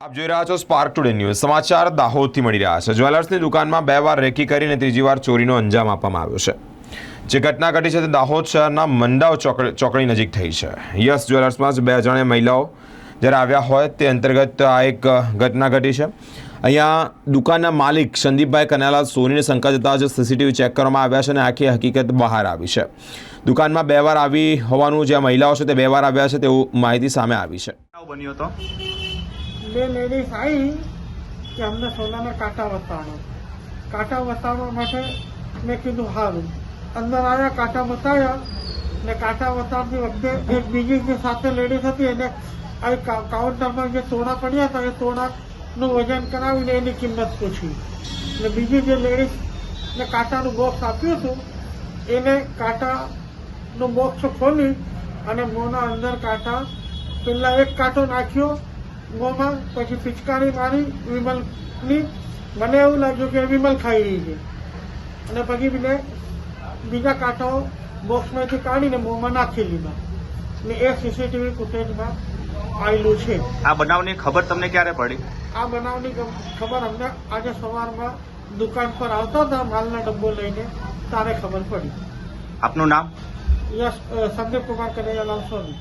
આપ જોઈ રહ્યા છો સ્પાર્ક ટુડે ન્યૂઝ સમાચાર દાહોદથી મળી રહ્યા છે। જ્વેલર્સની દુકાનમાં 2 વાર રેકી કરીને ત્રીજી વાર ચોરીનો અંજામ આપવામાં આવ્યો છે। જે ઘટના ઘટી છે તે દાહોદ શહેરના મંડાવ ચોકડી નજીક થઈ છે। યસ જ્વેલર્સમાં 2 અજાણ્યા મહિલાઓ જ્યારે આવ્યા હોય તે અંતર્ગત આ એક ઘટના ઘટી છે। અહીંયા દુકાનના માલિક સંદીપભાઈ કનાલાલ સોનીને શંકા જતા જ સીસીટીવી ચેક કરવામાં આવ્યા છે અને આખી હકીકત બહાર આવી છે। દુકાનમાં 2 વાર આવી હોવાનું જે મહિલાઓ છે તે 2 વાર આવ્યા છે તેવું માહિતી સામે આવી છે। બન્યો હતો બે લેડીઝ આવી કે અમને સોનાના કાંટા બતાવવા માટે મેં કીધું સારું અંદર આવ્યા, કાંટા બતાવ્યા ને કાંટા બતાવતી વખતે એક બીજી જે સાથે લેડીઝ હતી એને આ કાઉન્ટરમાં જે તોડા પડ્યા હતા એ તોડાનું વજન કરાવીને એની કિંમત પૂછી ને બીજી જે લેડીઝને કાંટાનું બોક્સ આપ્યું હતું એને કાંટાનું બોક્સ ખોલી અને મોંના અંદર કાંટા પહેલાં એક કાંટો નાખ્યો મોંમાં, પછી પિચકારી મારી વિમલની। મને એવું લાગ્યું કે વિમલ ખાઈ રહી છે અને પછી બીજા કાંટાઓ બોક્સમાંથી કાઢીને મોંમાં નાખી લીધા ને એ સીસીટીવી ફૂટેજમાં આવેલું છે। આ બનાવની ખબર તમને ક્યારે પડી? આ બનાવની ખબર અમને આજે સવારમાં દુકાન પર આવતા હતા માલનો ડબ્બો લઈને ત્યારે ખબર પડી। આપનું નામ? યસ, સંદીપ કુમાર કનૈયાલાલ સોની।